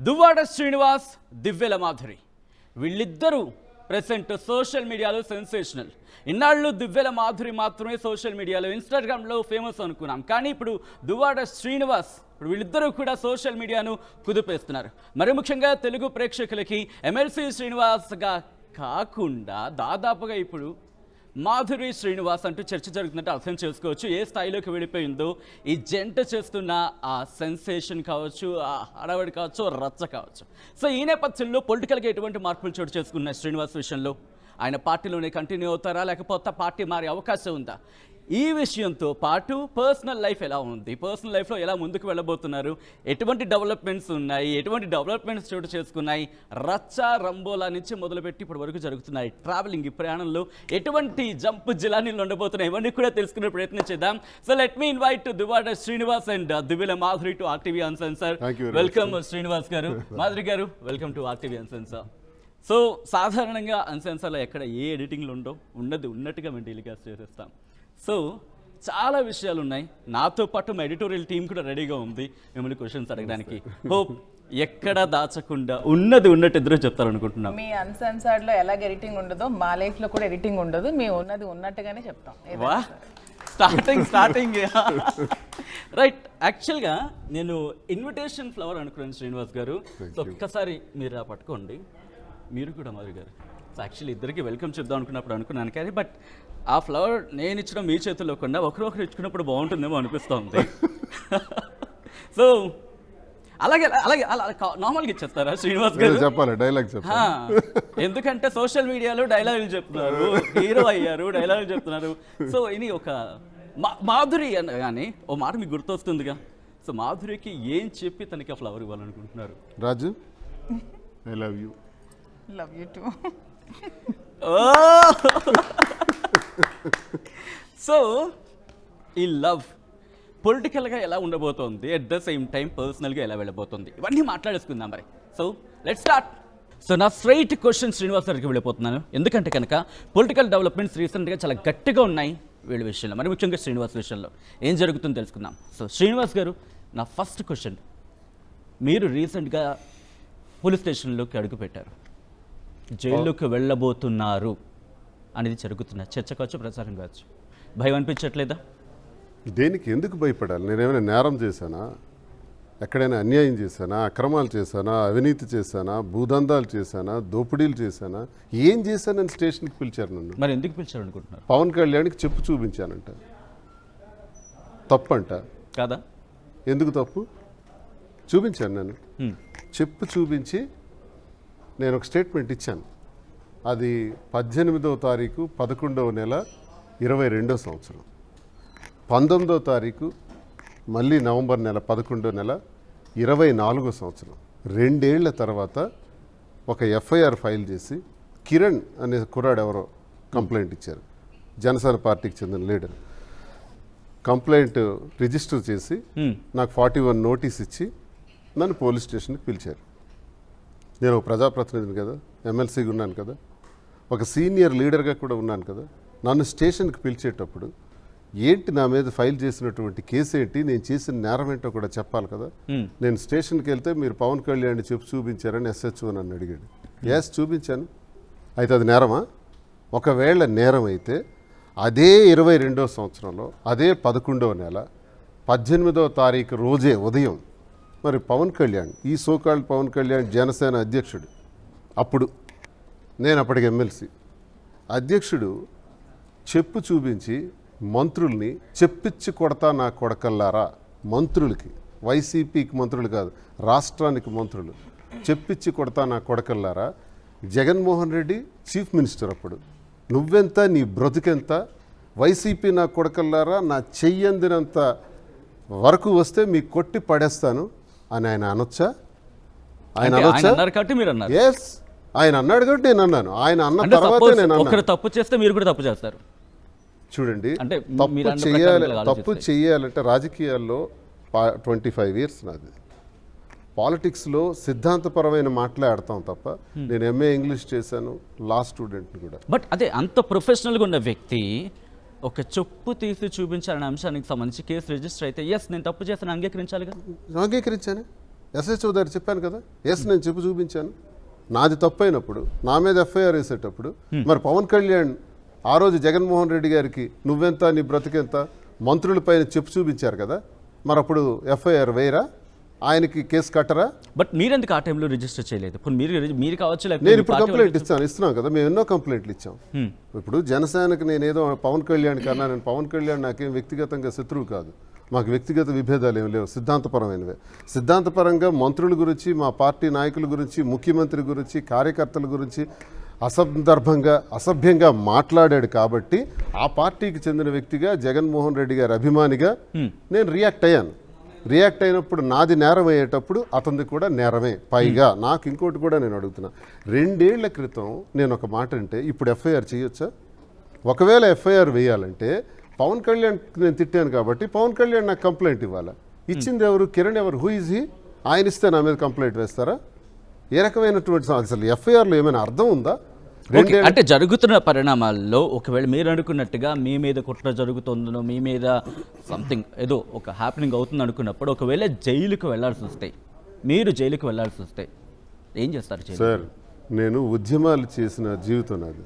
దువ్వాడ శ్రీనివాస్, దివ్యల మాధురి వీళ్ళిద్దరూ present social మీడియాలో sensational. ఇన్నాళ్ళు దివ్యల మాధురి మాత్రమే సోషల్ మీడియాలో ఇన్స్టాగ్రామ్లో ఫేమస్ అనుకున్నాం, కానీ ఇప్పుడు దువ్వాడ శ్రీనివాస్ ఇప్పుడు వీళ్ళిద్దరూ కూడా సోషల్ మీడియాను కుదిపేస్తున్నారు. మరి ముఖ్యంగా తెలుగు ప్రేక్షకులకి ఎమ్మెల్సీ శ్రీనివాస్గా కాకుండా దాదాపుగా ఇప్పుడు మాధురి శ్రీనివాస్ అంటూ చర్చ జరుగుతున్నట్టు అర్థం చేసుకోవచ్చు. ఏ స్థాయిలోకి వెళ్ళిపోయిందో ఈ జంట చేస్తున్న ఆ సెన్సేషన్ కావచ్చు, ఆ హడావడి కావచ్చు, రచ్చ కావచ్చు. సో ఈ నేపథ్యంలో పొలిటికల్గా ఎటువంటి మార్పులు చోటు చేసుకున్న శ్రీనివాస్ విషయంలో ఆయన పార్టీలోనే కంటిన్యూ అవుతారా, లేకపోతే పార్టీ మారే అవకాశం ఉందా? ఈ విషయంతో పాటు పర్సనల్ లైఫ్ ఎలా ఉంది, పర్సనల్ లైఫ్లో ఎలా ముందుకు వెళ్ళబోతున్నారు, ఎటువంటి డెవలప్మెంట్స్ ఉన్నాయి, ఎటువంటి డెవలప్మెంట్స్ చోటు చేసుకున్నాయి, రచ్చ రంబోలా నుంచి మొదలుపెట్టి ఇప్పటి వరకు జరుగుతున్నాయి ట్రావెలింగ్, ఈ ప్రయాణంలో ఎటువంటి జంప్ జిలానీలు ఉండబోతున్నాయి, ఇవన్నీ కూడా తెలుసుకునే ప్రయత్నం చేద్దాం. So let me invite Duvvada Srinivas and Divvala Madhuri to RTV uncensored. Welcome Srinivas garu, Madhuri garu, welcome to RTV uncensored. So సాధారణంగా అన్సెన్సర్లో ఎక్కడ ఏ ఎడిటింగ్లు ఉన్నట్టుగా మేము టెలికాస్ట్ చేసేస్తాం. సో చాలా విషయాలు ఉన్నాయి, నాతో పాటు మా ఎడిటోరియల్ టీం కూడా రెడీగా ఉంది మిమ్మల్ని క్వశ్చన్స్ అడగడానికి. హోప్ ఎక్కడ దాచకుండా ఉన్నది ఉన్నట్టు ఎదురు చెప్తారనుకుంటున్నాం. మీ అన్సెన్సర్డ్ లో ఎలాగ ఎడిటింగ్ ఉండదో మా లైఫ్ లో కూడా ఎడిటింగ్ ఉండదు, మేము ఉన్నది ఉన్నట్టుగానే చెప్తాం. వా స్టార్టింగ్ రైట్. యాక్చువల్గా నేను ఇన్విటేషన్ ఫ్లవర్ అనుకున్నాను శ్రీనివాస్ గారు. సో ఒక్కసారి మీరు పట్టుకోండి, మీరు కూడా మాధురి గారు. సో యాక్చువల్లీ ఇద్దరికి వెల్కమ్ చెప్దాం అనుకున్నాను, కానీ బట్ ఆ ఫ్లవర్ నేను ఇచ్చడం మీ చేతుల్లో కన్నా ఒకరొకరు ఇచ్చుకున్నప్పుడు బాగుంటుందేమో అనిపిస్తుంది. సో అలాగే నార్మల్గా ఇచ్చేస్తారా శ్రీనివాస్ గారు? చెప్పాలి డైలాగ్ ఎందుకంటే సోషల్ మీడియాలో డైలాగులు చెప్తున్నారు, హీరో అయ్యారు, డైలాగులు చెప్తున్నారు. సో ఇది ఒక మాధురి అనగానే ఓ మాట మీకు గుర్తొస్తుందిగా. సో మాధురికి ఏం చెప్పి తనకి ఆ ఫ్లవర్ ఇవ్వాలనుకుంటున్నారు? Raju, I love you. Love you too. So ఈ లవ్ పొలిటికల్గా ఎలా ఉండబోతోంది, ఎట్ ద సేమ్ టైం పర్సనల్గా ఎలా వెళ్ళబోతుంది, ఇవన్నీ మాట్లాడేసుకుందాం మరి. So let's start. సో నా స్ట్రైట్ క్వశ్చన్ శ్రీనివాస్ గారికి వెళ్ళిపోతున్నాను, ఎందుకంటే కనుక పొలిటికల్ డెవలప్మెంట్స్ రీసెంట్గా చాలా గట్టిగా ఉన్నాయి వీళ్ళ విషయంలో, మరి ముఖ్యంగా శ్రీనివాస్ విషయంలో ఏం జరుగుతుందో తెలుసుకుందాం. సో శ్రీనివాస్ గారు, నా ఫస్ట్ క్వశ్చన్, మీరు రీసెంట్గా పోలీస్ స్టేషన్లోకి అడుగుపెట్టారు, జైల్లోకి వెళ్ళబోతున్నారు అనేది జరుగుతున్న చర్చ కావచ్చు, ప్రచారం కావచ్చు, భయం అనిపించట్లేదా? దేనికి ఎందుకు భయపడాలి? నేనేమైనా నేరం చేశానా? ఎక్కడైనా అన్యాయం చేశానా? అక్రమాలు చేశానా? అవినీతి చేశానా? భూదందాలు చేశానా? దోపిడీలు చేశానా? ఏం చేశానని స్టేషన్కి పిలిచారు నన్ను. మరి ఎందుకు పిలిచారు అనుకుంటున్నారు? పవన్ కళ్యాణ్కి చెప్పు చూపించానంట. తప్పంట కాదా? ఎందుకు తప్పు? చూపించాను నేను. చెప్పు చూపించి నేను ఒక స్టేట్మెంట్ ఇచ్చాను. అది 18వ తారీఖు 11వ నెల 22వ సంవత్సరం. 19వ తారీఖు మళ్ళీ నవంబర్ నెల 11వ నెల 24వ సంవత్సరం. 2 ఏళ్ల తర్వాత ఒక ఎఫ్ఐఆర్ ఫైల్ చేసి కిరణ్ అనే కుర్రాడు ఎవరో కంప్లైంట్ ఇచ్చారు, జనసేన పార్టీకి చెందిన లీడర్. కంప్లైంట్ రిజిస్టర్ చేసి నాకు 41 నోటీస్ ఇచ్చి నన్ను పోలీస్ స్టేషన్కి పిలిచారు. నేను ఒక ప్రజాప్రతినిధిని కదా, ఎమ్మెల్సీగా ఉన్నాను కదా, ఒక సీనియర్ లీడర్గా కూడా ఉన్నాను కదా. నన్ను స్టేషన్కి పిలిచేటప్పుడు ఏంటి నా మీద ఫైల్ చేసినటువంటి కేసు ఏంటి, నేను చేసిన నేరం ఏంటో కూడా చెప్పాలి కదా. నేను స్టేషన్కి వెళ్తే మీరు పవన్ కళ్యాణ్ చెప్పు చూపించారని ఎస్హెచ్ఓ నన్ను అడిగాడు. ఎస్ చూపించాను. అయితే అది నేరమా? ఒకవేళ నేరం అయితే అదే 22వ సంవత్సరంలో అదే 11వ నెల 18వ తారీఖు రోజే ఉదయం మరి పవన్ కళ్యాణ్, ఈ సోకాల్డ్ పవన్ కళ్యాణ్ జనసేన అధ్యక్షుడు, అప్పుడు నేను అప్పటికి ఎమ్మెల్సీ అధ్యక్షుడు చెప్పు చూపించి మంత్రుల్ని చెప్పిచ్చి కొడతా నా కొడకల్లారా, మంత్రులకి, వైసీపీకి మంత్రులు కాదు రాష్ట్రానికి మంత్రులు, చెప్పిచ్చి కొడతా నా కొడకల్లారా, జగన్మోహన్ రెడ్డి చీఫ్ మినిస్టర్ అప్పుడు, నువ్వెంత నీ బ్రతుకెంత, వైసీపీ నా కొడకల్లారా, నా చెయ్యందినంత వరకు వస్తే మీకు కొట్టి పడేస్తాను అని ఆయన అనొచ్చా? ఆయన అనొచ్చా? ఎస్, ఆయన అన్నాడు కాబట్టి నేను అన్నాను. ఆయన అన్న తర్వాతే నేను అన్నాను. తప్పు చేస్తే మీరు కూడా తప్పు చేస్తారు. చూడండి, తప్పు చేయాలంటే రాజకీయాల్లో 25 ఇయర్స్ నాది. పాలిటిక్స్లో సిద్ధాంతపరమైన మాట్లాడతాం తప్ప, నేను ఎంఏ ఇంగ్లీష్ చేశాను, లా స్టూడెంట్ని కూడా. బట్ అదే అంత ప్రొఫెషనల్గా ఉన్న వ్యక్తి ఒక చెప్పు తీసి చూపించాలనే అంశానికి సంబంధించి కేసు రిజిస్టర్ అయితే ఎస్ నేను తప్పు చేస్తాను అంగీకరించాలిగా. అంగీకరించాను. ఎస్హెచ్ఓ దగ్గర చెప్పాను కదా, ఎస్ నేను చెప్పి చూపించాను. నాది తప్పైనప్పుడు నా మీద ఎఫ్ఐఆర్ వేసేటప్పుడు మరి పవన్ కళ్యాణ్ ఆ రోజు జగన్మోహన్ రెడ్డి గారికి నువ్వెంత నీ బ్రతికెంత మంత్రులపైన చెప్పు చూపించారు కదా, మరి అప్పుడు ఎఫ్ఐఆర్ వేయరా, ఆయనకి కేసు కట్టరా? బట్ మీరెందుకు ఆ టైంలో రిజిస్టర్ చేయలేదు? ఇప్పుడు మీరు కావచ్చు, లేకపోతే నేను మీ ఇప్పుడు పార్టీ కంప్లైంట్ ఇస్తున్నాం కదా, మేము ఎన్నో కంప్లైంట్లు ఇచ్చాం. హ్మ్. ఇప్పుడు జనసేనకు నేనేదో పవన్ కళ్యాణ్ కన్నా, నేను పవన్ కళ్యాణ్ నాకేం వ్యక్తిగతంగా శత్రువు కాదు, మాకు వ్యక్తిగత విభేదాలు ఏమి లేవు, సిద్ధాంతపరమైనవే. సిద్ధాంతపరంగా మంత్రుల గురించి, మా పార్టీ నాయకుల గురించి, ముఖ్యమంత్రి గురించి, కార్యకర్తల గురించి అసందర్భంగా అసభ్యంగా మాట్లాడాడు కాబట్టి ఆ పార్టీకి చెందిన వ్యక్తిగా, జగన్మోహన్ రెడ్డి గారి అభిమానిగా నేను రియాక్ట్ అయ్యాను. రియాక్ట్ అయినప్పుడు నాది నేరం అయ్యేటప్పుడు అతనిది కూడా నేరమే. పైగా నాకు ఇంకోటి కూడా నేను అడుగుతున్నా, 2 ఏళ్ల క్రితం నేను ఒక మాట అంటే ఇప్పుడు ఎఫ్ఐఆర్ చేయొచ్చా? ఒకవేళ ఎఫ్ఐఆర్ వేయాలంటే పవన్ కళ్యాణ్ నేను తిట్టాను కాబట్టి పవన్ కళ్యాణ్ నాకు కంప్లైంట్ ఇవ్వాలా? ఇచ్చింది ఎవరు? కిరణ్ ఎవరు? Who is he? ఆయన ఇస్తే నా మీద కంప్లైంట్ వేస్తారా? ఏ రకమైనటువంటి అసలు ఎఫ్ఐఆర్లో ఏమైనా అర్థం ఉందా? ఓకే, అంటే జరుగుతున్న పరిణామాల్లో ఒకవేళ మీరు అనుకున్నట్టుగా మీ మీద కుట్ర జరుగుతుందనో, మీ మీద సంథింగ్ ఏదో ఒక హ్యాపెనింగ్ అవుతుంది అనుకున్నప్పుడు ఒకవేళ జైలుకు వెళ్లాల్సి వస్తే, మీరు జైలుకు వెళ్లాల్సి వస్తే ఏం చేస్తారు? సార్, నేను ఉద్యమాలు చేసిన జీవితం నాది.